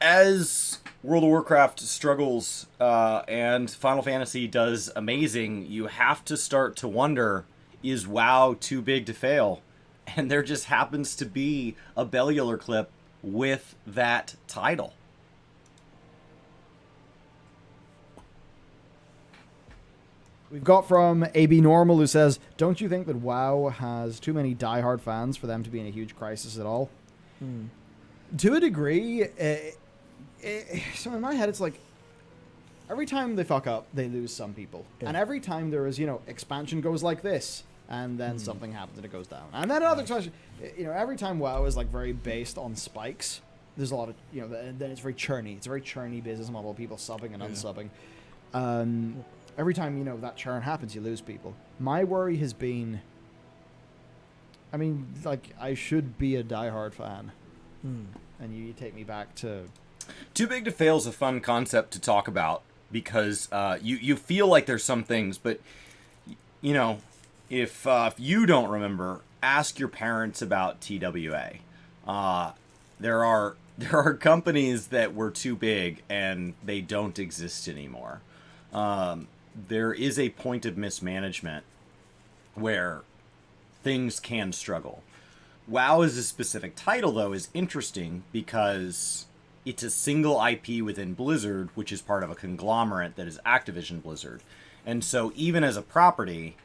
As World of Warcraft struggles and Final Fantasy does amazing, you have to start to wonder, is WoW too big to fail? And there just happens to be a Bellular Clip with that title. We've got from AB Normal, who says, "Don't you think that WoW has too many diehard fans for them to be in a huge crisis at all?" To a degree, so in my head, it's like every time they fuck up, they lose some people, and every time there is, expansion goes like this, and then something happens and it goes down, and then another expansion. Every time WoW is like very based on spikes. There's a lot of then it's very churny. It's a very churny business model. People subbing and unsubbing. Every time, that churn happens, you lose people. My worry has been, I should be a diehard fan. And you take me back to... Too big to fail is a fun concept to talk about because you feel like there's some things, but, if you don't remember, ask your parents about TWA. There are companies that were too big and they don't exist anymore. There is a point of mismanagement where things can struggle. WoW as a specific title, though, is interesting because it's a single IP within Blizzard, which is part of a conglomerate that is Activision Blizzard. And so even as a property,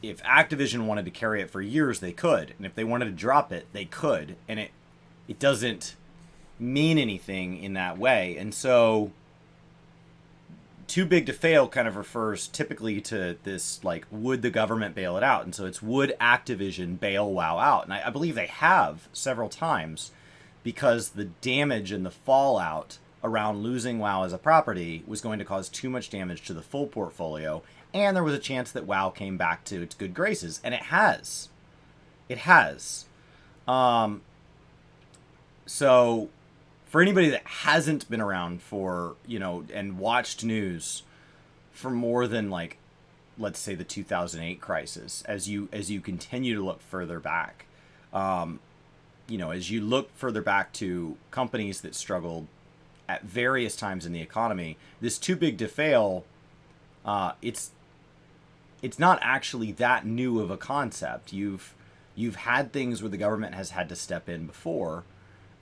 if Activision wanted to carry it for years, they could. And if they wanted to drop it, they could. And it doesn't mean anything in that way. And so... too big to fail kind of refers typically to this, like, would the government bail it out? And so it's, would Activision bail WoW out? And I believe they have several times because the damage and the fallout around losing WoW as a property was going to cause too much damage to the full portfolio. And there was a chance that WoW came back to its good graces. And it has. It has. So... for anybody that hasn't been around for, and watched news for more than, like, let's say the 2008 crisis, as you continue to look further back, as you look further back to companies that struggled at various times in the economy, this too big to fail, it's not actually that new of a concept. You've had things where the government has had to step in before.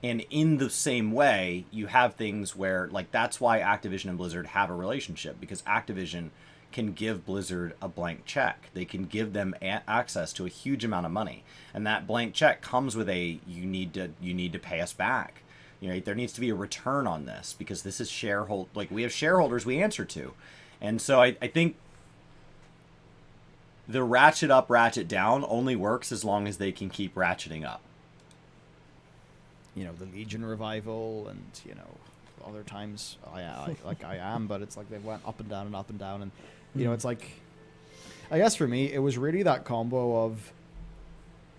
And in the same way, you have things where, like, that's why Activision and Blizzard have a relationship, because Activision can give Blizzard a blank check. They can give them access to a huge amount of money. And that blank check comes with you need to pay us back. There needs to be a return on this, because this is we have shareholders we answer to. And so I think the ratchet up, ratchet down only works as long as they can keep ratcheting up. The Legion revival, and other times I am, but it's like they went up and down and up and down, and it's like, I guess for me it was really that combo of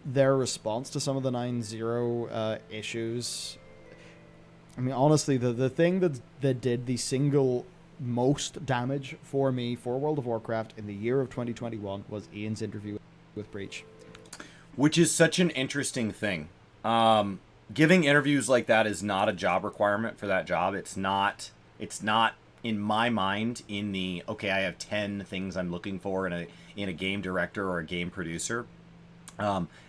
their response to some of the 9-0 issues. I mean, honestly, the thing that did the single most damage for me for World of Warcraft in the year of 2021 was Ian's interview with Breach, which is such an interesting thing. Giving interviews like that is not a job requirement for that job. It's not in my mind in the, okay, I have 10 things I'm looking for in a game director or a game producer.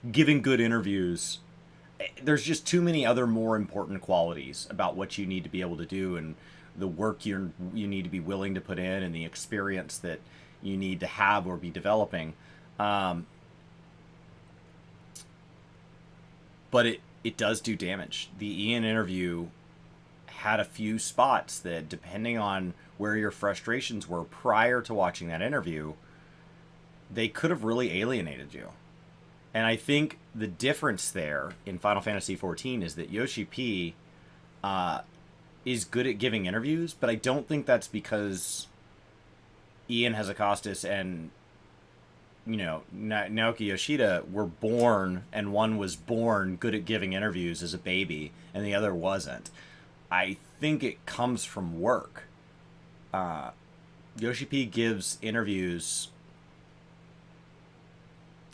Giving good interviews, there's just too many other more important qualities about what you need to be able to do, and the work you need to be willing to put in, and the experience that you need to have or be developing. But it does do damage. The Ian interview had a few spots that, depending on where your frustrations were prior to watching that interview, they could have really alienated you. And I think the difference there in Final Fantasy XIV is that Yoshi P is good at giving interviews, but I don't think that's because Ian Hazacostas and Naoki Yoshida were born, and one was born good at giving interviews as a baby and the other wasn't. I think it comes from work. Yoshi P gives interviews,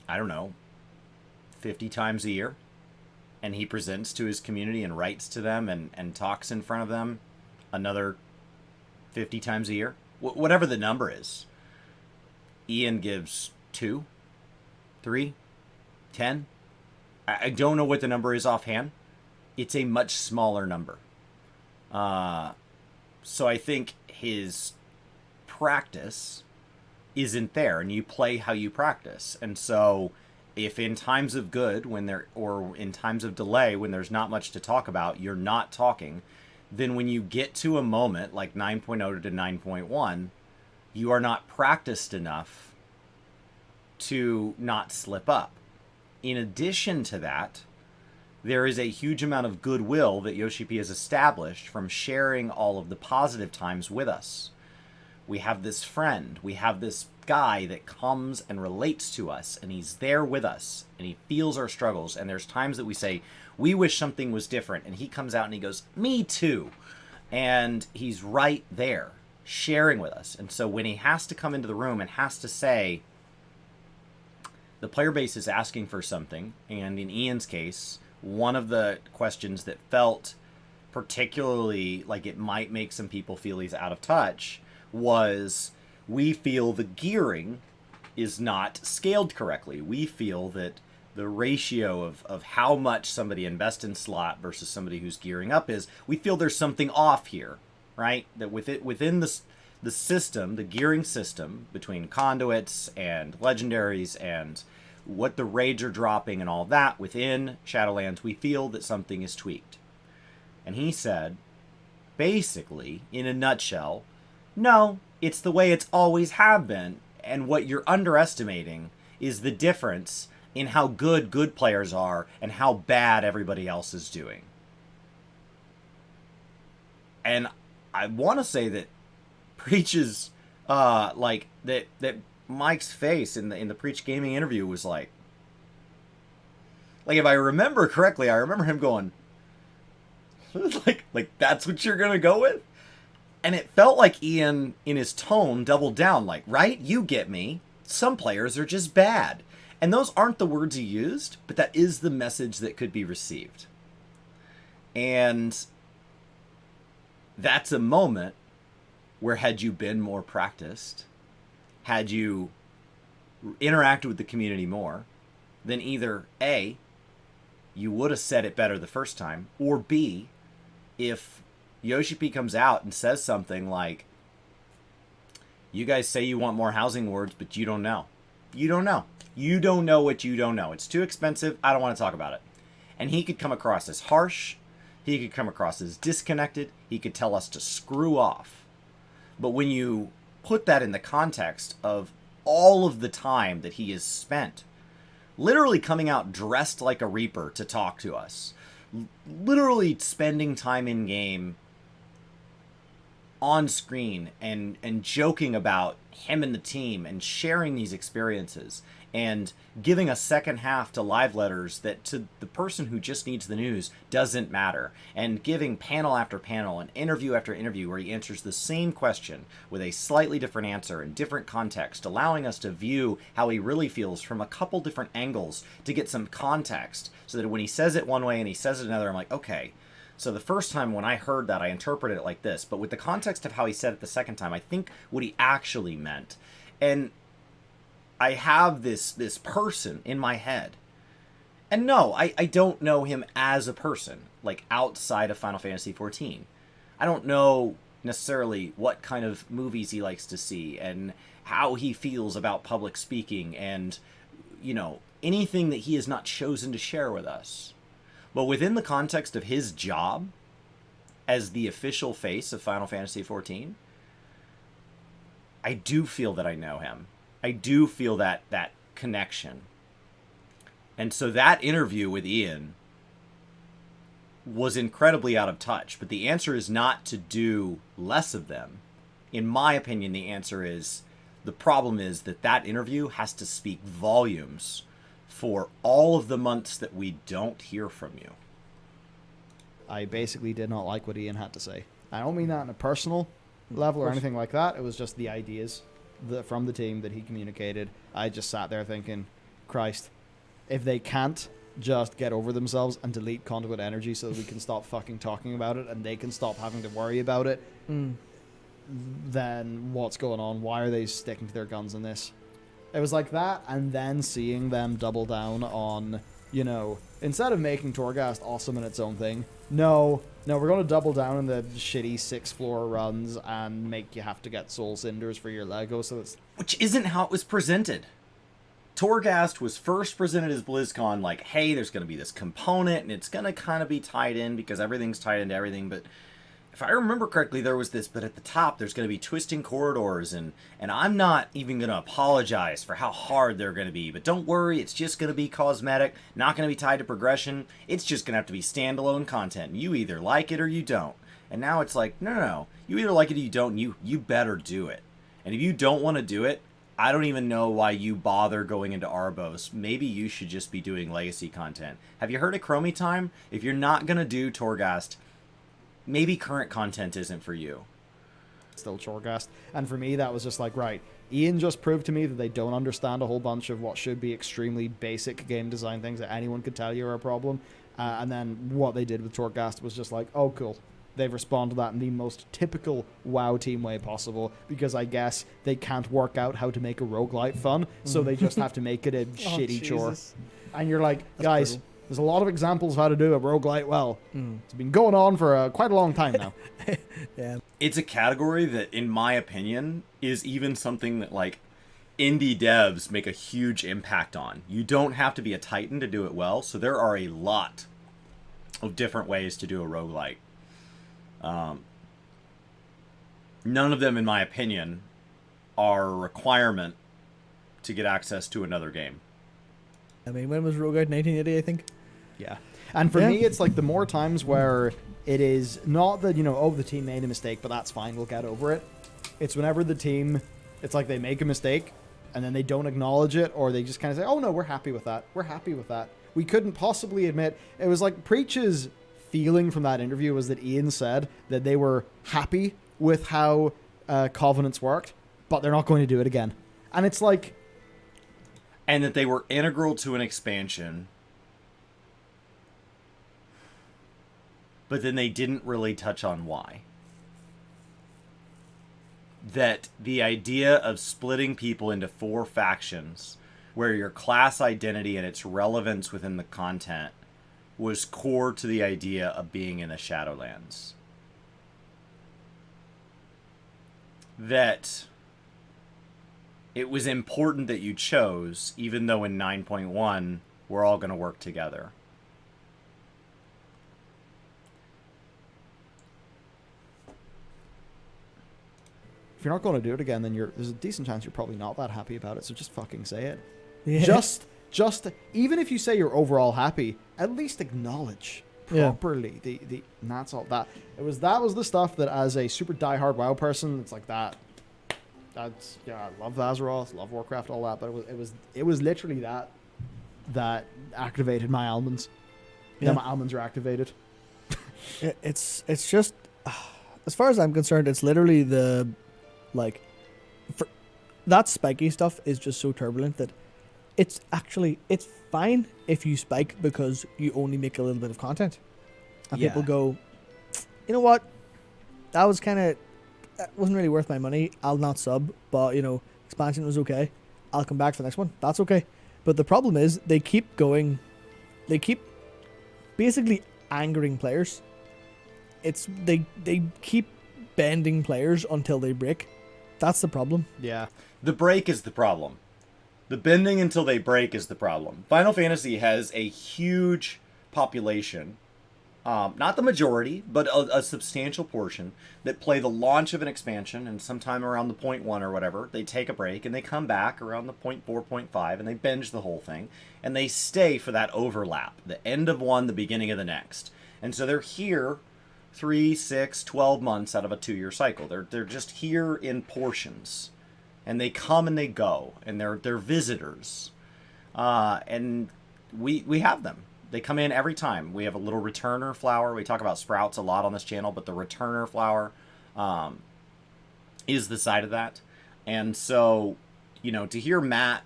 I don't know, 50 times a year. and he presents to his community and writes to them and talks in front of them another 50 times a year, whatever the number is, Ian gives 2, 3, 10. I don't know what the number is offhand. It's a much smaller number. So I think his practice isn't there, and you play how you practice. And so if in times of good, or in times of delay, when there's not much to talk about, you're not talking, then when you get to a moment like 9.0 to 9.1, you are not practiced enough to not slip up. In addition to that, there is a huge amount of goodwill that Yoshi-P has established from sharing all of the positive times with us. We have this friend, we have this guy that comes and relates to us, and he's there with us, and he feels our struggles, and there's times that we say, we wish something was different, and he comes out and he goes, me too. And he's right there, sharing with us. And so when he has to come into the room and has to say, the player base is asking for something, and in Ian's case, one of the questions that felt particularly like it might make some people feel he's out of touch was, we feel the gearing is not scaled correctly. We feel that the ratio of how much somebody invests in slot versus somebody who's gearing up is, we feel there's something off here, right? That within the system, the gearing system between conduits and legendaries and what the raids are dropping and all that within Shadowlands, we feel that something is tweaked. And he said, basically, in a nutshell, no, it's the way it's always have been. And what you're underestimating is the difference in how good players are and how bad everybody else is doing. And I want to say that Preach's like that Mike's face in the Preach Gaming interview was like if I remember correctly, I remember him going like that's what you're gonna go with. And it felt like Ian, in his tone, doubled down, like, right, you get me, some players are just bad. And those aren't the words he used, but that is the message that could be received. And that's a moment where, had you been more practiced, had you interacted with the community more, then either A, you would have said it better the first time, or B, if Yoshi-P comes out and says something like, you guys say you want more housing wards, but you don't know. You don't know. You don't know what you don't know. It's too expensive. I don't want to talk about it. And he could come across as harsh. He could come across as disconnected. He could tell us to screw off. But when you put that in the context of all of the time that he has spent literally coming out dressed like a Reaper to talk to us, literally spending time in game on screen and joking about him and the team and sharing these experiences and giving a second half to live letters that to the person who just needs the news doesn't matter, and giving panel after panel and interview after interview where he answers the same question with a slightly different answer and different context, allowing us to view how he really feels from a couple different angles to get some context, so that when he says it one way and he says it another, I'm like, okay, so the first time when I heard that, I interpreted it like this, but with the context of how he said it the second time, I think what he actually meant. And I have this person in my head. And no, I don't know him as a person, like outside of Final Fantasy XIV. I don't know necessarily what kind of movies he likes to see and how he feels about public speaking and, you know, anything that he has not chosen to share with us. But within the context of his job as the official face of Final Fantasy XIV, I do feel that I know him. I do feel that connection. And so that interview with Ian was incredibly out of touch. But the answer is not to do less of them. In my opinion, the answer is, the problem is that interview has to speak volumes for all of the months that we don't hear from you. I basically did not like what Ian had to say. I don't mean that on a personal level or anything like that. It was just the ideas from the team that he communicated. I just sat there thinking, Christ, if they can't just get over themselves and delete conduit energy so that we can stop fucking talking about it and they can stop having to worry about it, then what's going on? Why are they sticking to their guns in this? It was like that, and then seeing them double down on, you know, instead of making Torghast awesome in its own thing, no, we're going to double down on the shitty 6-floor runs and make you have to get Soul Cinders for your Lego, so it's... Which isn't how it was presented. Torghast was first presented as BlizzCon like, hey, there's going to be this component, and it's going to kind of be tied in because everything's tied into everything, but if I remember correctly, there was this, but at the top, there's going to be twisting corridors, and I'm not even going to apologize for how hard they're going to be, but don't worry, it's just going to be cosmetic, not going to be tied to progression, it's just going to have to be standalone content. You either like it or you don't. And now it's like, no, you either like it or you don't, you better do it. And if you don't want to do it, I don't even know why you bother going into Arbos. Maybe you should just be doing legacy content. Have you heard of Chromie Time? If you're not going to do Torghast, maybe current content isn't for you. Still Torghast. And for me, that was just like, right, Ian just proved to me that they don't understand a whole bunch of what should be extremely basic game design things that anyone could tell you are a problem. And then what they did with Torghast was just like, oh, cool. They've responded to that in the most typical WoW team way possible, because I guess they can't work out how to make a roguelite fun, so they just have to make it a shitty chore. And you're like, that's guys, brutal. There's a lot of examples of how to do a roguelite well. It's been going on for quite a long time now. Yeah. It's a category that, in my opinion, is even something that, like, indie devs make a huge impact on. You don't have to be a titan to do it well, so there are a lot of different ways to do a roguelite. None of them, in my opinion, are a requirement to get access to another game. I mean, when was Rogue out? 1980, I think? Yeah. And for me, it's like the more times where it is not that, you know, oh, the team made a mistake, but that's fine, we'll get over it. It's whenever the team, it's like they make a mistake, and then they don't acknowledge it, or they just kind of say, oh, no, we're happy with that. We're happy with that. We couldn't possibly admit. It was like Preach's feeling from that interview was that Ian said that they were happy with how Covenants worked, but they're not going to do it again. And it's like... And that they were integral to an expansion, but then they didn't really touch on why. That the idea of splitting people into 4 factions, where your class identity and its relevance within the content was core to the idea of being in the Shadowlands. That it was important that you chose, even though in 9.1 we're all going to work together. If you're not going to do it again, then there's a decent chance you're probably not that happy about it, so just fucking say it. Yeah. Just even if you say you're overall happy, at least acknowledge properly the and that's all that. That was the stuff that, as a super diehard WoW person, it's like that. That's I love Azeroth, love Warcraft, all that, but it was literally that activated my almonds. Yeah, my almonds are activated. It's just, as far as I'm concerned, it's literally that spiky stuff is just so turbulent that it's fine if you spike because you only make a little bit of content. And people go, you know what? That wasn't really worth my money. I'll not sub, but, you know, expansion was okay. I'll come back for the next one. That's okay. But the problem is they keep basically angering players. They keep bending players until they break. That's the problem. Yeah. The break is the problem. The bending until they break is the problem. Final Fantasy has a huge population, not the majority, but a substantial portion, that play the launch of an expansion, and sometime around the 0.1 or whatever, they take a break, and they come back around the 0.4, 0.5, and they binge the whole thing, and they stay for that overlap, the end of one, the beginning of the next. And so they're here 3, 6, 12 months out of a 2-year cycle. They're just here in portions. And they come and they go, and they're visitors, and we have them. They come in every time. We have a little returner flower. We talk about sprouts a lot on this channel, but the returner flower is the side of that. And so, you know, to hear Matt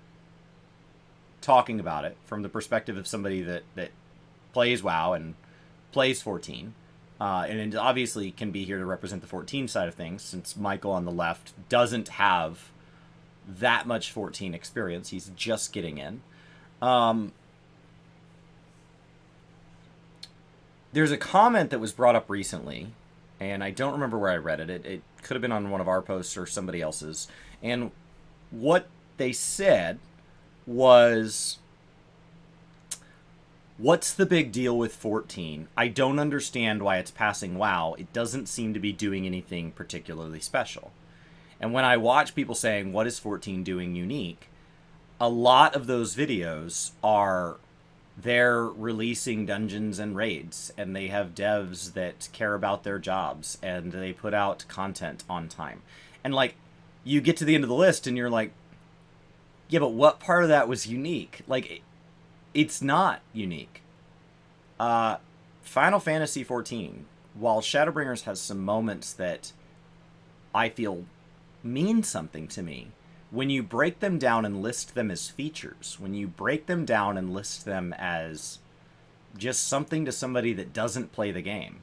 talking about it from the perspective of somebody that plays WoW and plays 14. And it obviously can be here to represent the 14 side of things, since Michael on the left doesn't have that much 14 experience. He's just getting in. There's a comment that was brought up recently, and I don't remember where I read it. It could have been on one of our posts or somebody else's. And what they said was, what's the big deal with 14? I don't understand why it's passing WoW. It doesn't seem to be doing anything particularly special. And when I watch people saying, what is 14 doing unique? A lot of those videos are they're releasing dungeons and raids, and they have devs that care about their jobs, and they put out content on time. And, like, you get to the end of the list, and you're like, yeah, but what part of that was unique? Like, it's not unique. Final Fantasy XIV, while Shadowbringers has some moments that I feel mean something to me, when you break them down and list them as features, when you break them down and list them as just something to somebody that doesn't play the game,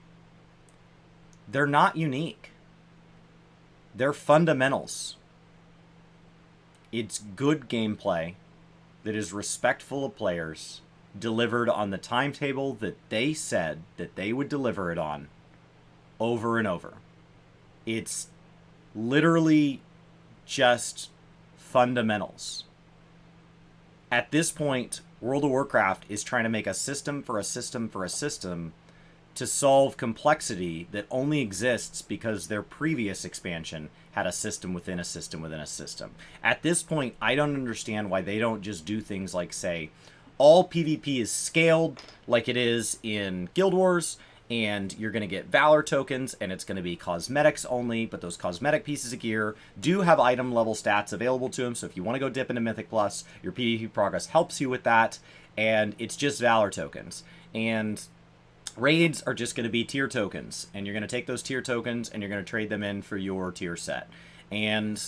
they're not unique. They're fundamentals. It's good gameplay that is respectful of players, delivered on the timetable that they said that they would deliver it on, over and over. It's literally just fundamentals. At this point, World of Warcraft is trying to make a system for a system for a system to solve complexity that only exists because their previous expansion had a system within a system within a system. At this point, I don't understand why they don't just do things like say, all PvP is scaled like it is in Guild Wars, and you're going to get Valor tokens, and it's going to be cosmetics only, but those cosmetic pieces of gear do have item level stats available to them, so if you want to go dip into Mythic Plus, your PvP progress helps you with that, and it's just Valor tokens. And raids are just going to be tier tokens, and you're going to take those tier tokens, and you're going to trade them in for your tier set. And,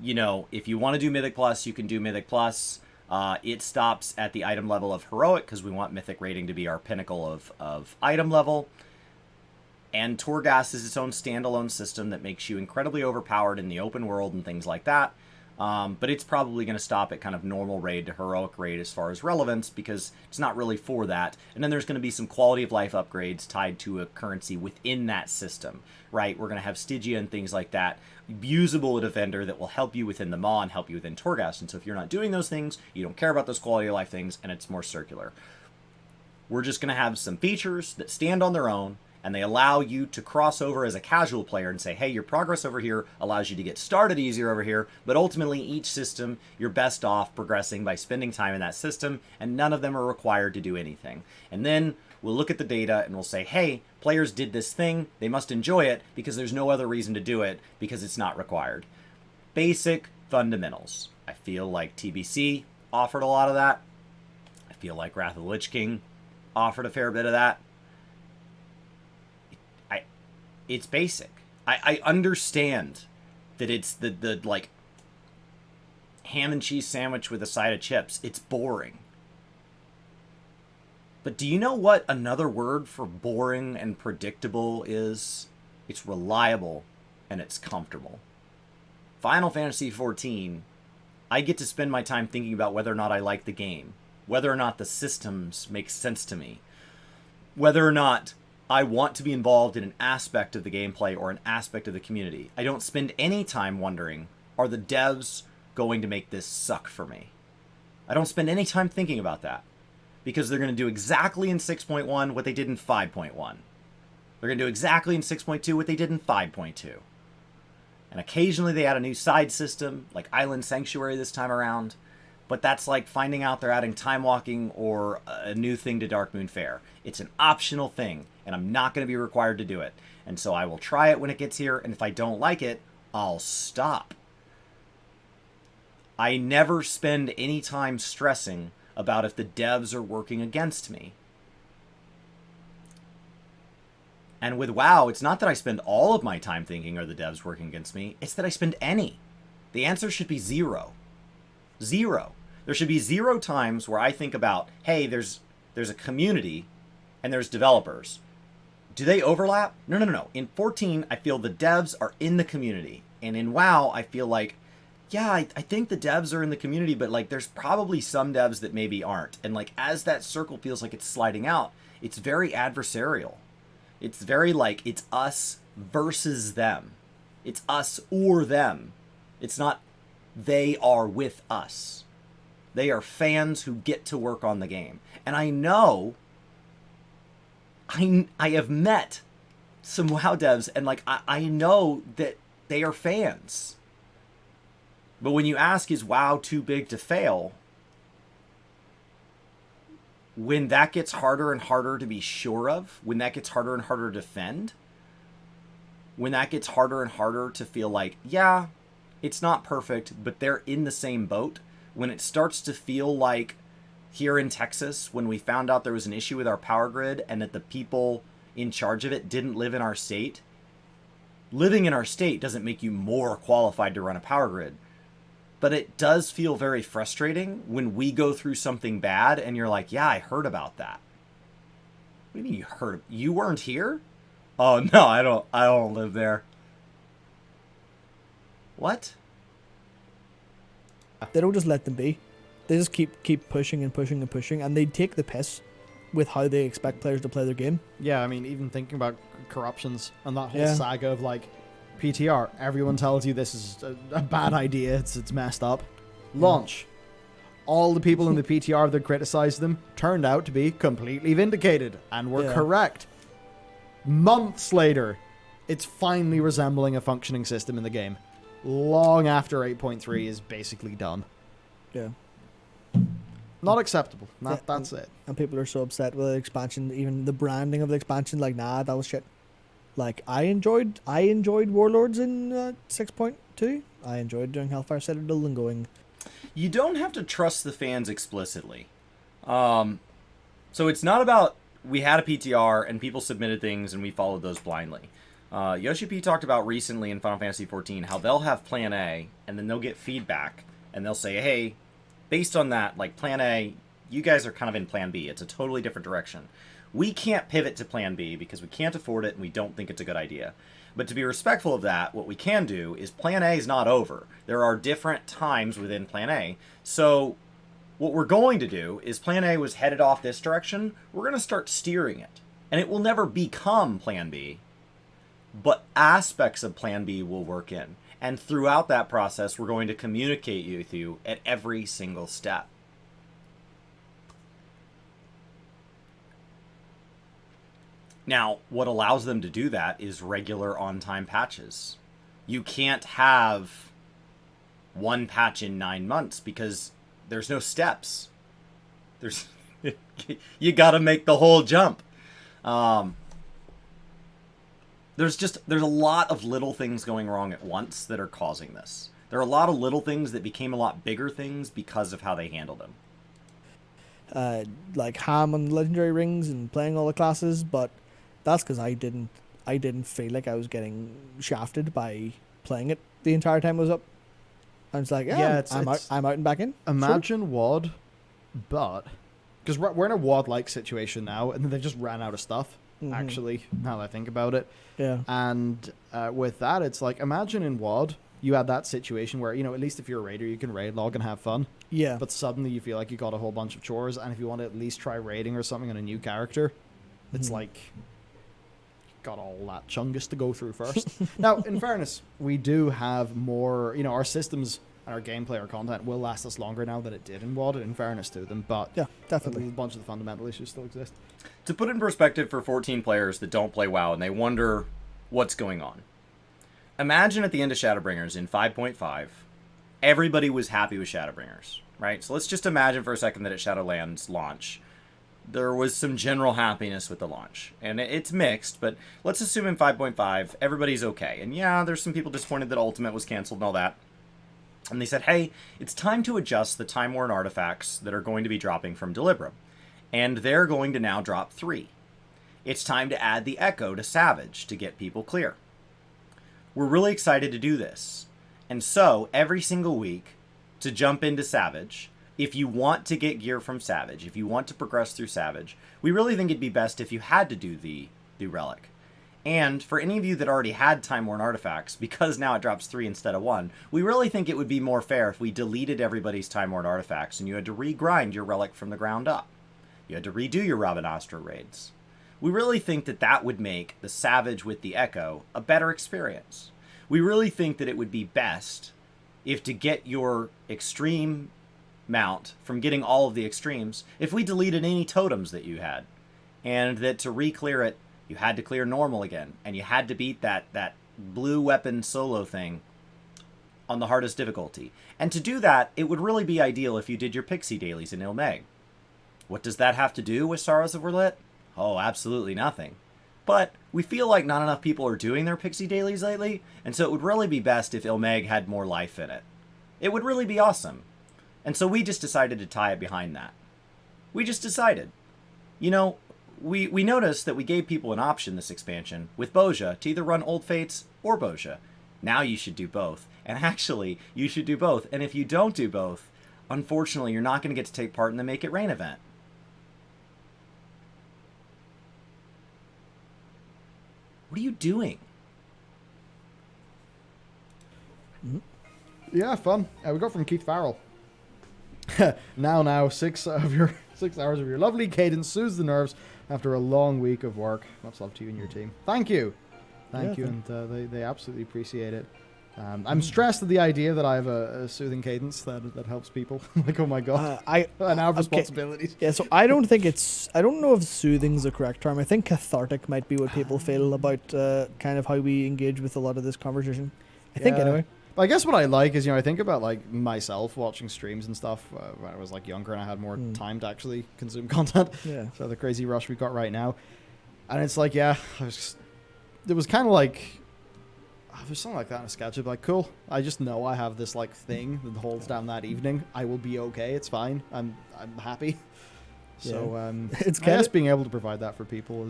you know, if you want to do Mythic Plus, you can do Mythic Plus. It stops at the item level of Heroic, because we want Mythic rating to be our pinnacle of item level. And Torghast is its own standalone system that makes you incredibly overpowered in the open world and things like that. But it's probably going to stop at kind of normal raid to heroic raid as far as relevance, because it's not really for that. And then there's going to be some quality of life upgrades tied to a currency within that system, right? We're going to have Stygia and things like that, usable at a vendor that will help you within the Maw and help you within Torghast. And so if you're not doing those things, you don't care about those quality of life things, and it's more circular. We're just going to have some features that stand on their own, and they allow you to cross over as a casual player and say, hey, your progress over here allows you to get started easier over here, but ultimately each system, you're best off progressing by spending time in that system, and none of them are required to do anything. And then we'll look at the data and we'll say, hey, players did this thing, they must enjoy it because there's no other reason to do it because it's not required. Basic fundamentals. I feel like TBC offered a lot of that. I feel like Wrath of the Lich King offered a fair bit of that. It's basic. I understand that it's the like ham and cheese sandwich with a side of chips. It's boring. But do you know what another word for boring and predictable is? It's reliable and it's comfortable. Final Fantasy XIV, I get to spend my time thinking about whether or not I like the game, whether or not the systems make sense to me, whether or not I want to be involved in an aspect of the gameplay or an aspect of the community. I don't spend any time wondering, are the devs going to make this suck for me? I don't spend any time thinking about that, because they're going to do exactly in 6.1 what they did in 5.1. They're going to do exactly in 6.2 what they did in 5.2. And occasionally they add a new side system, like Island Sanctuary this time around, but that's like finding out they're adding time walking or a new thing to Darkmoon Faire. It's an optional thing, and I'm not going to be required to do it. And so I will try it when it gets here, and if I don't like it, I'll stop. I never spend any time stressing about if the devs are working against me. And with WoW, it's not that I spend all of my time thinking, are the devs working against me? It's that I spend any. The answer should be zero. Zero. There should be 0 times where I think about, hey, there's a community and there's developers. Do they overlap? No. In 14, I feel the devs are in the community. And in WoW, I feel like, yeah, I think the devs are in the community, but like there's probably some devs that maybe aren't. And like as that circle feels like it's sliding out, it's very adversarial. It's very like it's us versus them. It's us or them. It's not they are with us. They are fans who get to work on the game. And I know I have met some WoW devs, and like I know that they are fans. But when you ask, is WoW too big to fail? When that gets harder and harder to be sure of, when that gets harder and harder to defend, when that gets harder and harder to feel like, yeah, it's not perfect, but they're in the same boat, when it starts to feel like here in Texas, when we found out there was an issue with our power grid and that the people in charge of it didn't live in our state, living in our state doesn't make you more qualified to run a power grid. But it does feel very frustrating when we go through something bad and you're like, yeah, I heard about that. What do you mean you heard? You weren't here? Oh, no, I don't live there. What? They don't just let them be. They just keep pushing and pushing and pushing, and they take the piss with how they expect players to play their game. Yeah, I mean, even thinking about corruptions and that whole saga of like PTR, everyone tells you this is a bad idea, it's messed up. Launch. All the people in the PTR that criticized them turned out to be completely vindicated and were correct. Months later, it's finally resembling a functioning system in the game. Long after 8.3 is basically done. Yeah. Not acceptable. That's it. And people are so upset with the expansion, even the branding of the expansion, like, nah, that was shit. Like, I enjoyed Warlords in 6.2. I enjoyed doing Hellfire Citadel and going... You don't have to trust the fans explicitly. So it's not about we had a PTR and people submitted things and we followed those blindly. Yoshi P talked about recently in Final Fantasy XIV how they'll have Plan A and then they'll get feedback and they'll say, hey, based on that, like Plan A, you guys are kind of in Plan B. It's a totally different direction. We can't pivot to Plan B because we can't afford it and we don't think it's a good idea. But to be respectful of that, what we can do is Plan A is not over. There are different times within Plan A. So what we're going to do is Plan A was headed off this direction. We're going to start steering it. And it will never become Plan B, but aspects of Plan B will work in. And throughout that process, we're going to communicate with you at every single step. Now, what allows them to do that is regular on-time patches. You can't have one patch in 9 months because there's no steps. You got to make the whole jump. There's a lot of little things going wrong at once that are causing this. There are a lot of little things that became a lot bigger things because of how they handled them. Like ham on legendary rings and playing all the classes, but that's because I didn't feel like I was getting shafted by playing it the entire time it was up. I was like, I'm out and back in. Imagine WoD, but because we're in a WoD-like situation now, and they just ran out of stuff. Actually, now that I think about it, and with that, it's like imagine in WoD you had that situation where at least if you're a raider, you can raid log and have fun. Yeah. But suddenly you feel like you got a whole bunch of chores, and if you want to at least try raiding or something on a new character, it's like got all that chungus to go through first. Now, in fairness, we do have more, our systems and our gameplay, our content will last us longer now than it did in WoD, in fairness to them, but yeah, definitely a bunch of the fundamental issues still exist. To put it in perspective for 14 players that don't play WoW and they wonder what's going on. Imagine at the end of Shadowbringers in 5.5, everybody was happy with Shadowbringers, right? So let's just imagine for a second that at Shadowlands launch, there was some general happiness with the launch. And it's mixed, but let's assume in 5.5, everybody's okay. And yeah, there's some people disappointed that Ultimate was canceled and all that. And they said, hey, it's time to adjust the Time Worn artifacts that are going to be dropping from Delibra. And they're going to now drop 3. It's time to add the Echo to Savage to get people clear. We're really excited to do this. And so, every single week, to jump into Savage, if you want to get gear from Savage, if you want to progress through Savage, we really think it'd be best if you had to do the relic. And for any of you that already had Time Worn artifacts, because now it drops 3 instead of 1, we really think it would be more fair if we deleted everybody's Time Worn artifacts and you had to regrind your relic from the ground up. You had to redo your Rabanastra raids. We really think that that would make the Savage with the Echo a better experience. We really think that it would be best if, to get your extreme mount from getting all of the extremes, if we deleted any totems that you had, and that to re-clear it, you had to clear normal again, and you had to beat that blue weapon solo thing on the hardest difficulty. And to do that, it would really be ideal if you did your pixie dailies in Ilmeg. What does that have to do with Sorrows of Verlet? Oh, absolutely nothing. But we feel like not enough people are doing their pixie dailies lately, and so it would really be best if Ilmeg had more life in it. It would really be awesome. And so we just decided to tie it behind that. We just decided. You know, we noticed that we gave people an option this expansion with Bozja to either run Old Fates or Bozja. Now you should do both. And actually, you should do both. And if you don't do both, unfortunately, you're not going to get to take part in the Make It Rain event. What are you doing? Yeah, fun. We got from Keith Farrell. now 6 hours of your lovely cadence soothes the nerves after a long week of work. Much love to you and your team. Thank you. Thank you, and they absolutely appreciate it. I'm stressed at the idea that I have a soothing cadence that helps people. Like, oh my god, I have responsibilities. Yeah, so I don't know if soothing is the correct term. I think cathartic might be what people feel about kind of how we engage with a lot of this conversation. I think anyway. I guess what I like is, I think about like myself watching streams and stuff when I was like younger and I had more time to actually consume content. Yeah. So the crazy rush we got right now, and it's like, it was kind of like. There's something like that in a sketch. Like, cool. I just know I have this like thing that holds down that evening. I will be okay. It's fine. I'm happy. Yeah. So it's I guess being able to provide that for people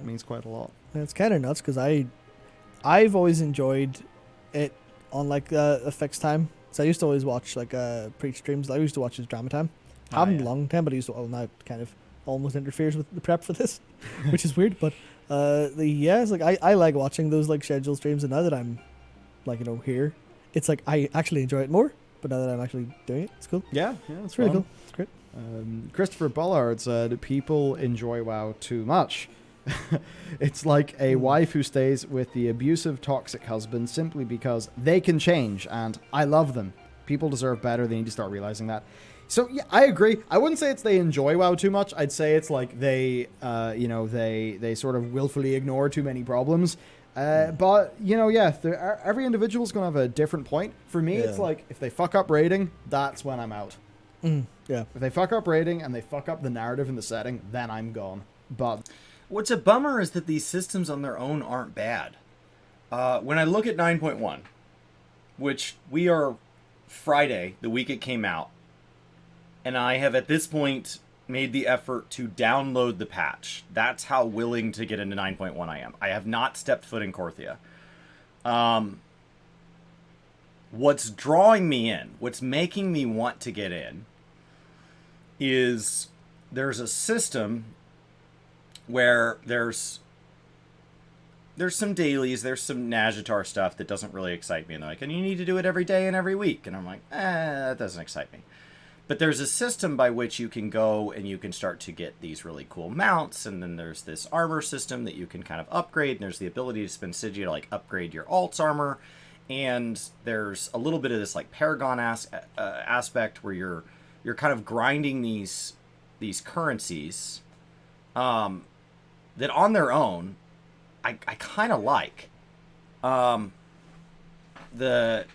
means quite a lot. It's kind of nuts because I've always enjoyed it on like a fixed time. So I used to always watch like preach streams. I used to watch his drama time. I haven't a long time, but I used to. Well, now it kind of almost interferes with the prep for this, which is weird, but. It's like I like watching those like scheduled streams, and now that I'm like here, it's like I actually enjoy it more. But now that I'm actually doing it, it's cool. Yeah, it's really cool. It's great. Christopher Bullard said people enjoy WoW too much. It's like a wife who stays with the abusive, toxic husband simply because they can change, and I love them. People deserve better. They need to start realizing that. So yeah, I agree. I wouldn't say it's they enjoy WoW too much. I'd say it's like they sort of willfully ignore too many problems. But every individual's gonna have a different point. For me, it's like if they fuck up raiding, that's when I'm out. Yeah. If they fuck up raiding and they fuck up the narrative and the setting, then I'm gone. But what's a bummer is that these systems on their own aren't bad. When I look at 9.1, which we are Friday, the week it came out. And I have, at this point, made the effort to download the patch. That's how willing to get into 9.1 I am. I have not stepped foot in Korthia. What's drawing me in, what's making me want to get in, is there's a system where there's some dailies, there's some Nazjatar stuff that doesn't really excite me. And they're like, and you need to do it every day and every week. And I'm like, that doesn't excite me. But there's a system by which you can go and you can start to get these really cool mounts, and then there's this armor system that you can kind of upgrade, and there's the ability to spend Sigia to like upgrade your alt's armor, and there's a little bit of this like Paragon aspect where you're kind of grinding these currencies that on their own I kind of like. The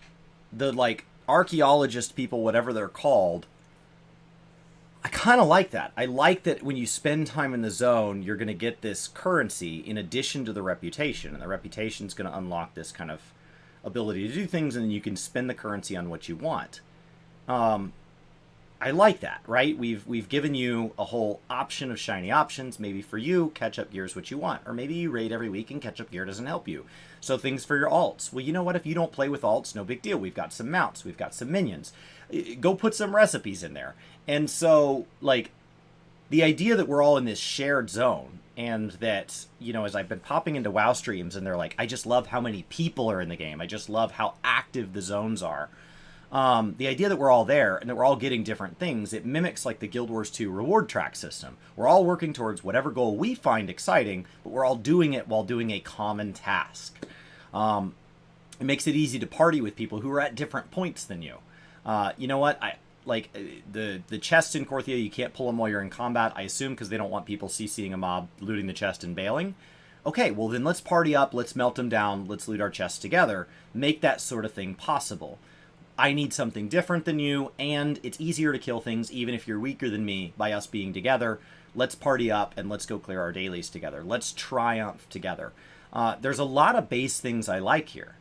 like archaeologist people, whatever they're called, I kind of like that. I like that when you spend time in the zone, you're going to get this currency in addition to the reputation. And the reputation is going to unlock this kind of ability to do things, and you can spend the currency on what you want. I like that, right? We've given you a whole option of shiny options. Maybe for you, catch up gear is what you want. Or maybe you raid every week and catch up gear doesn't help you. So things for your alts. Well, you know what? If you don't play with alts, no big deal. We've got some mounts. We've got some minions. Go put some recipes in there. And so, like, the idea that we're all in this shared zone and that, you know, as I've been popping into WoW streams and they're like, I just love how many people are in the game. I just love how active the zones are. The idea that we're all there and that we're all getting different things, it mimics like the Guild Wars 2 reward track system. We're all working towards whatever goal we find exciting, but we're all doing it while doing a common task. It makes it easy to party with people who are at different points than you. You know what? The chests in Korthia, you can't pull them while you're in combat, I assume because they don't want people CCing a mob, looting the chest and bailing. Okay, well then let's party up, let's melt them down, let's loot our chests together. Make that sort of thing possible. I need something different than you, and it's easier to kill things even if you're weaker than me by us being together. Let's party up and let's go clear our dailies together. Let's triumph together. There's a lot of base things I like here.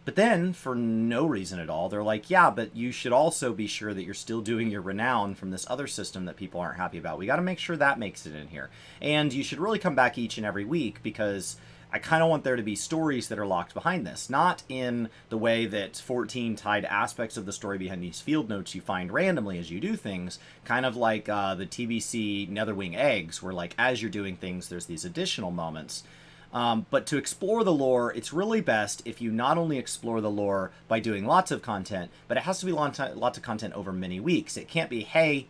But then, for no reason at all, they're like, yeah, but you should also be sure that you're still doing your renown from this other system that people aren't happy about. We got to make sure that makes it in here. And you should really come back each and every week because I kind of want there to be stories that are locked behind this. Not in the way that 14 tied aspects of the story behind these field notes you find randomly as you do things. Kind of like the TBC Netherwing eggs, where like as you're doing things, there's these additional moments. But to explore the lore, it's really best if you not only explore the lore by doing lots of content, but it has to be lots of content over many weeks. It can't be, hey,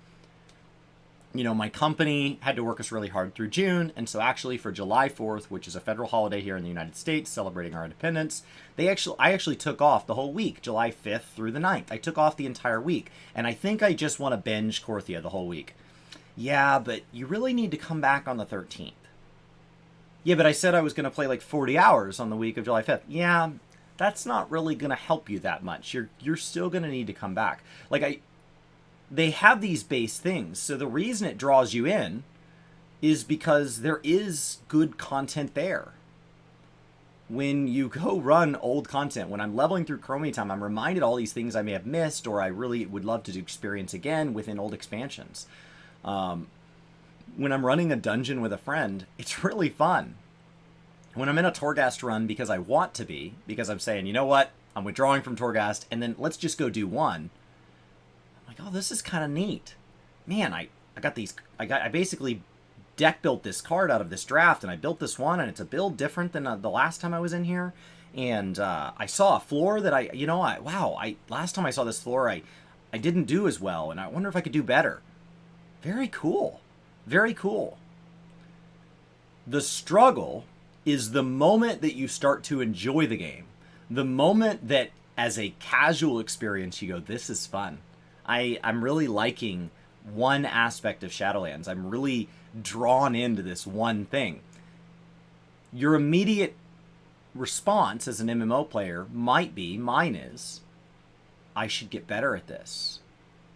you know, my company had to work us really hard through June, and so actually for July 4th, which is a federal holiday here in the United States, celebrating our independence, I actually took off the whole week, July 5th through the 9th. I took off the entire week, and I think I just want to binge Korthia the whole week. Yeah, but you really need to come back on the 13th. Yeah, but I said I was going to play like 40 hours on the week of July 5th. Yeah, that's not really going to help you that much. You're still going to need to come back. They have these base things, so the reason it draws you in is because there is good content there. When you go run old content, when I'm leveling through Chromie Time, I'm reminded all these things I may have missed or I really would love to experience again within old expansions. When I'm running a dungeon with a friend, it's really fun. When I'm in a Torghast run because I want to be, because I'm saying, you know what, I'm withdrawing from Torghast, and then let's just go do one. I'm like, oh, this is kind of neat. Man, I basically deck built this card out of this draft, and I built this one, and it's a build different than the last time I was in here. And I saw a floor that last time I saw this floor, I didn't do as well, and I wonder if I could do better. Very cool. Very cool. The struggle is the moment that you start to enjoy the game. The moment that, as a casual experience, you go, this is fun. I'm really liking one aspect of Shadowlands. I'm really drawn into this one thing. Your immediate response as an MMO player might be, mine is, I should get better at this.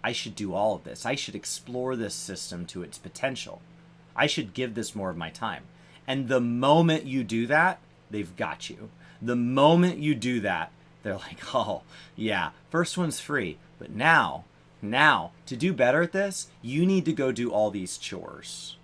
I should do all of this. I should explore this system to its potential. I should give this more of my time. And the moment you do that, they've got you. The moment you do that, they're like, oh, yeah, first one's free. But now, to do better at this, you need to go do all these chores.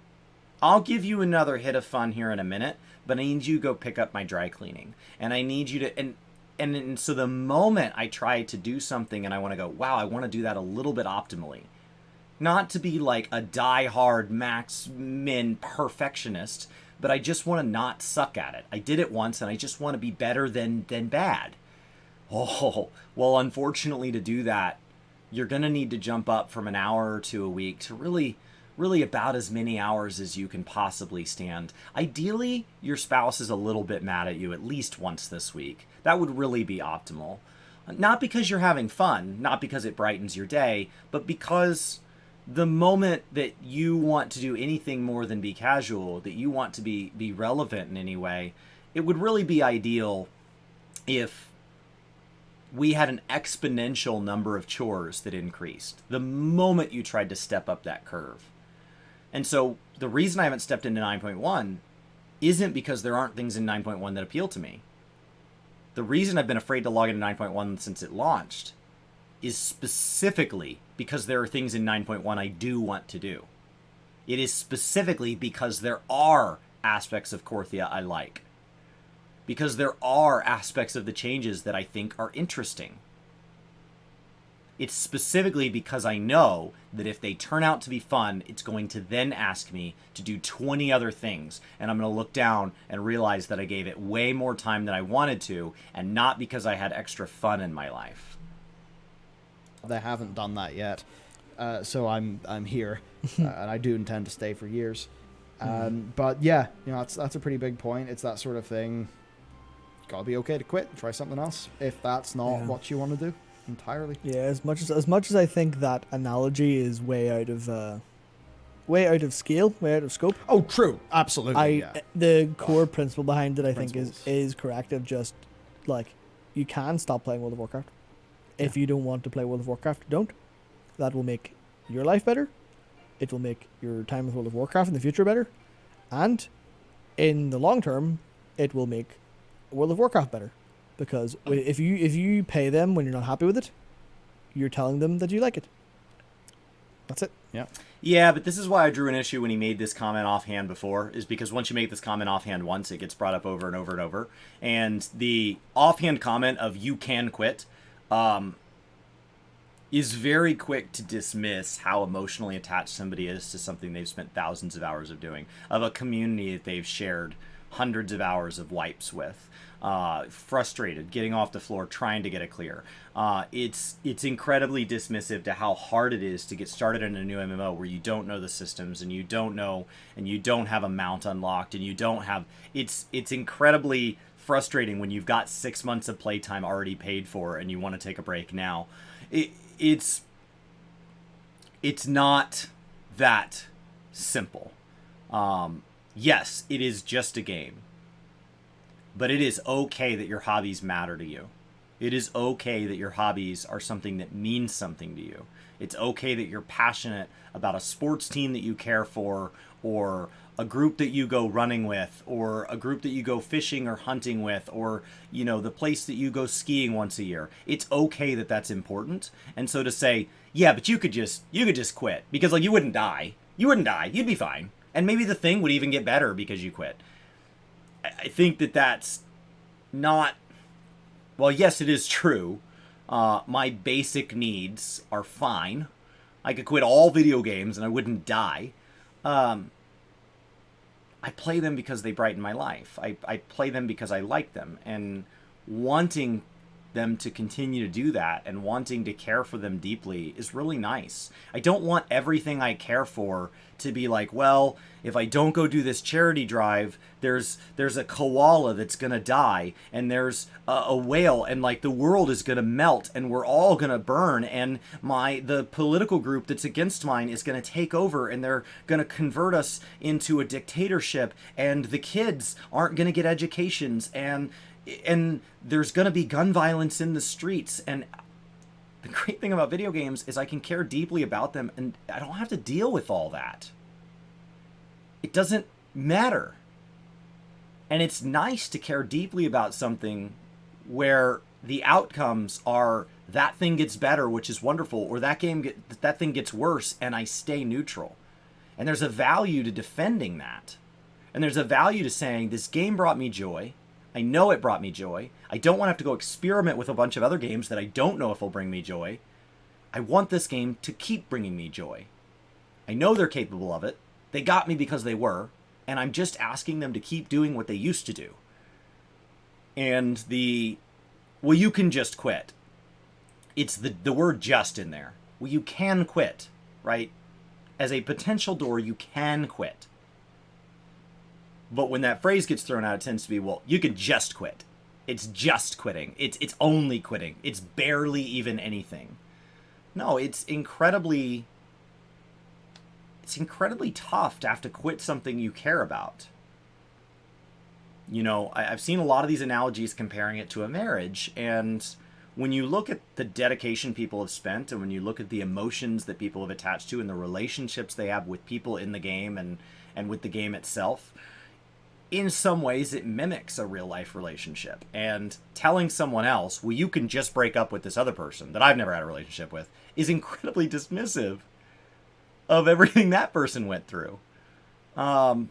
I'll give you another hit of fun here in a minute, but I need you to go pick up my dry cleaning. And I need you to... And so the moment I try to do something and I want to go, wow, I want to do that a little bit optimally. Not to be like a die-hard max min perfectionist, but I just want to not suck at it. I did it once and I just want to be better than bad. Oh, well, unfortunately to do that, you're going to need to jump up from an hour or two a week to really about as many hours as you can possibly stand. Ideally, your spouse is a little bit mad at you at least once this week. That would really be optimal. Not because you're having fun, not because it brightens your day, but because the moment that you want to do anything more than be casual, that you want to be relevant in any way, it would really be ideal if we had an exponential number of chores that increased the moment you tried to step up that curve. And so the reason I haven't stepped into 9.1 isn't because there aren't things in 9.1 that appeal to me. The reason I've been afraid to log into 9.1 since it launched is specifically because there are things in 9.1 I do want to do. It is specifically because there are aspects of Korthia I like. Because there are aspects of the changes that I think are interesting. It's specifically because I know that if they turn out to be fun, it's going to then ask me to do 20 other things. And I'm going to look down and realize that I gave it way more time than I wanted to, and not because I had extra fun in my life. They haven't done that yet. So I'm here, and I do intend to stay for years. But yeah, that's a pretty big point. It's that sort of thing. Gotta be okay to quit and try something else if that's not what you want to do entirely. Yeah, as much as I think that analogy is way out of scale, way out of scope. Oh, true, absolutely. The core principle behind it, I think, Principles. is correct. Of just like, you can stop playing World of Warcraft if you don't want to play World of Warcraft. Don't. That will make your life better. It will make your time with World of Warcraft in the future better, and in the long term, it will make World of Warcraft better. Because if you pay them when you're not happy with it, you're telling them that you like it. That's it. Yeah. Yeah, but this is why I drew an issue when he made this comment offhand before, is because once you make this comment offhand once, it gets brought up over and over and over. And the offhand comment of "you can quit" is very quick to dismiss how emotionally attached somebody is to something they've spent thousands of hours of doing, of a community that they've shared hundreds of hours of wipes with. Frustrated, getting off the floor, trying to get it clear. It's incredibly dismissive to how hard it is to get started in a new MMO where you don't know the systems, and you don't have a mount unlocked, and you don't have. It's incredibly frustrating when you've got 6 months of playtime already paid for and you want to take a break now. It's not that simple. Yes, it is just a game. But it is okay that your hobbies matter to you. It is okay that your hobbies are something that means something to you. It's okay that you're passionate about a sports team that you care for, or a group that you go running with, or a group that you go fishing or hunting with, or, the place that you go skiing once a year. It's okay that that's important. And so to say, yeah, but you could just quit because you wouldn't die. You wouldn't die. You'd be fine. And maybe the thing would even get better because you quit. I think that that's not... Well, yes, it is true. My basic needs are fine. I could quit all video games and I wouldn't die. I play them because they brighten my life. I play them because I like them. And wanting them to continue to do that and wanting to care for them deeply is really nice. I don't want everything I care for to be like, well, if I don't go do this charity drive, there's a koala that's gonna die, and there's a whale, and the world is gonna melt, and we're all gonna burn, and the political group that's against mine is gonna take over, and they're gonna convert us into a dictatorship, and the kids aren't gonna get educations, and there's gonna be gun violence in the streets. And the great thing about video games is I can care deeply about them, and I don't have to deal with all that. It doesn't matter. And it's nice to care deeply about something where the outcomes are that thing gets better, which is wonderful, or that thing gets worse, and I stay neutral. And there's a value to defending that. And there's a value to saying, this game brought me joy. I know it brought me joy. I don't want to have to go experiment with a bunch of other games that I don't know if will bring me joy. I want this game to keep bringing me joy. I know they're capable of it. They got me because they were. And I'm just asking them to keep doing what they used to do. And well, you can just quit. It's the word just in there. Well, you can quit, right? As a potential door, you can quit. But when that phrase gets thrown out, it tends to be, well, you can just quit. It's just quitting. It's only quitting. It's barely even anything. No, it's incredibly tough to have to quit something you care about. I've seen a lot of these analogies comparing it to a marriage, and when you look at the dedication people have spent, and when you look at the emotions that people have attached to, and the relationships they have with people in the game and with the game itself, in some ways it mimics a real life relationship. And telling someone else, well, you can just break up with this other person that I've never had a relationship with, is incredibly dismissive of everything that person went through. And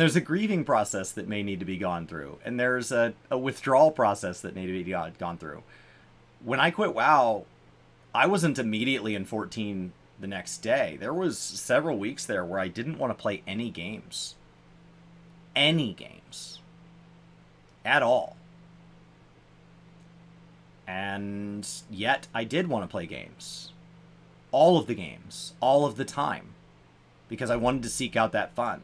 there's a grieving process that may need to be gone through. And there's a withdrawal process that needed to be gone through. When I quit WoW, I wasn't immediately in 14 the next day. There was several weeks there where I didn't want to play any games. Any games. At all. And yet I did want to play games. All of the games. All of the time. Because I wanted to seek out that fun.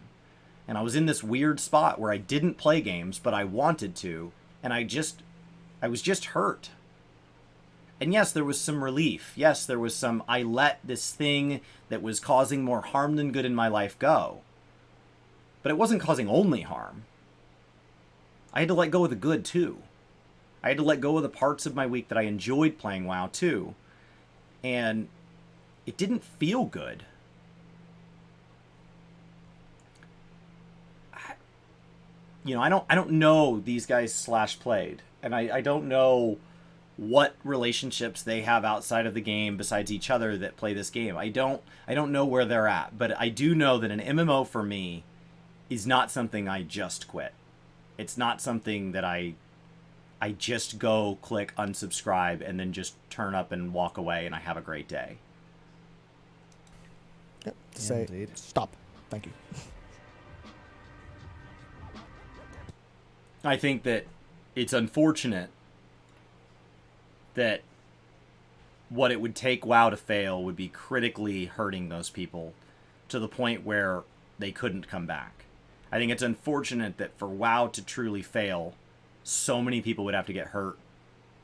And I was in this weird spot where I didn't play games, but I wanted to. And I was just hurt. And yes, there was some relief. Yes, there was some, I let this thing that was causing more harm than good in my life go. But it wasn't causing only harm. I had to let go of the good, too. I had to let go of the parts of my week that I enjoyed playing WoW, too. And it didn't feel good. I don't know these guys /played. And I don't know what relationships they have outside of the game besides each other that play this game. I don't know where they're at. But I do know that an MMO for me is not something I just quit. It's not something that I just go click unsubscribe and then just turn up and walk away and I have a great day. Yep. Say Indeed. Stop. Thank you. I think that it's unfortunate that what it would take WoW to fail would be critically hurting those people to the point where they couldn't come back. I think it's unfortunate that for WoW to truly fail, so many people would have to get hurt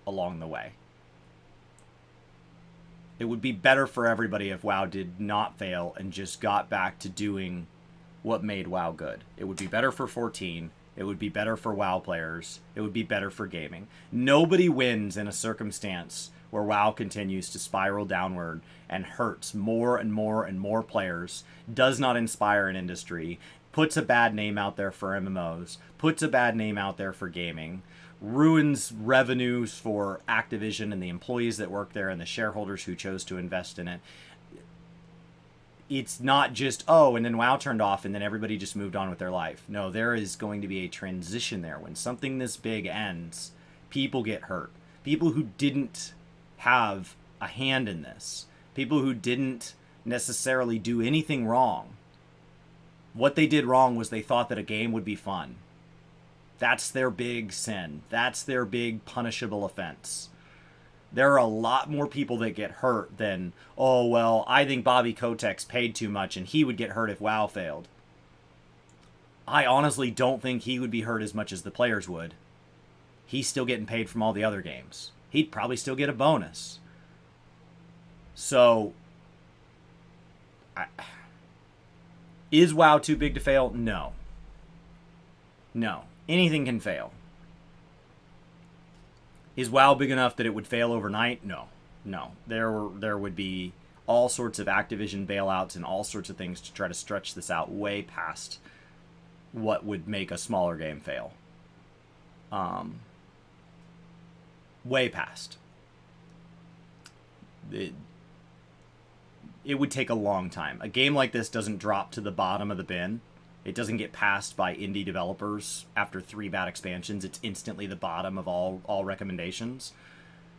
along the way. It would be better for everybody if WoW did not fail and just got back to doing what made WoW good. It would be better for 14. It would be better for WoW players. It would be better for gaming. Nobody wins in a circumstance where WoW continues to spiral downward and hurts more and more and more players, does not inspire an industry, puts a bad name out there for MMOs, puts a bad name out there for gaming, ruins revenues for Activision and the employees that work there and the shareholders who chose to invest in it. It's not just, and then WoW turned off and then everybody just moved on with their life. No, there is going to be a transition there. When something this big ends, people get hurt. People who didn't have a hand in this. People who didn't necessarily do anything wrong. What they did wrong was they thought that a game would be fun. That's their big sin. That's their big punishable offense. There are a lot more people that get hurt than, I think Bobby Kotick's paid too much and he would get hurt if WoW failed. I honestly don't think he would be hurt as much as the players would. He's still getting paid from all the other games. He'd probably still get a bonus. So, is WoW too big to fail? No. No. Anything can fail. Is WoW big enough that it would fail overnight? No. No. There would be all sorts of Activision bailouts and all sorts of things to try to stretch this out way past what would make a smaller game fail. Way past. It would take a long time. A game like this doesn't drop to the bottom of the bin. It doesn't get passed by indie developers after 3 bad expansions. It's instantly the bottom of all recommendations.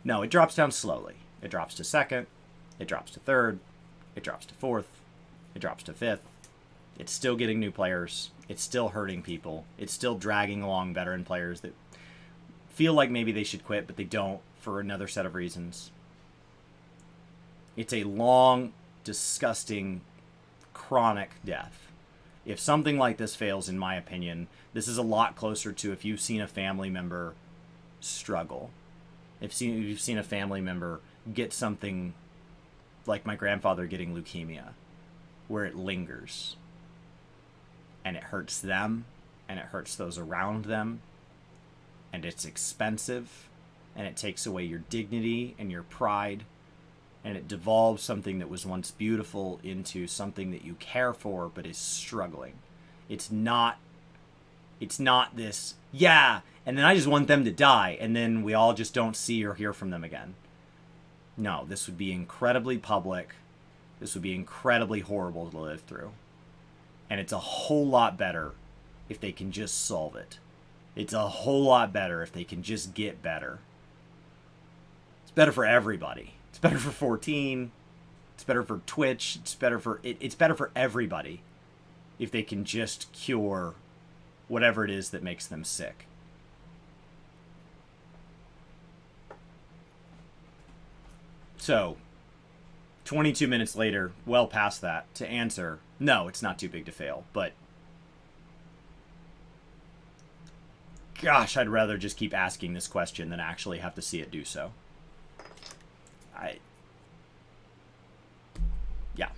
No, it drops down slowly. It drops to 2nd. It drops to 3rd. It drops to 4th. It drops to 5th. It's still getting new players. It's still hurting people. It's still dragging along veteran players that feel like maybe they should quit, but they don't for another set of reasons. It's a long, disgusting, chronic death. If something like this fails, in my opinion, this is a lot closer to if you've seen a family member struggle. If you've seen a family member get something like my grandfather getting leukemia, where it lingers. And it hurts them, and it hurts those around them, and it's expensive, and it takes away your dignity and your pride, and it devolves something that was once beautiful into something that you care for but is struggling. It's not It's not this, yeah, and then I just want them to die, and then we all just don't see or hear from them again. No, this would be incredibly public. This would be incredibly horrible to live through. And it's a whole lot better if they can just solve it. It's a whole lot better if they can just get better. It's better for everybody. It's better for 14. It's better for Twitch. It's better for everybody if they can just cure whatever it is that makes them sick. So, 22 minutes later, well past that, to answer, no, it's not too big to fail, but gosh, I'd rather just keep asking this question than actually have to see it do so. Yeah.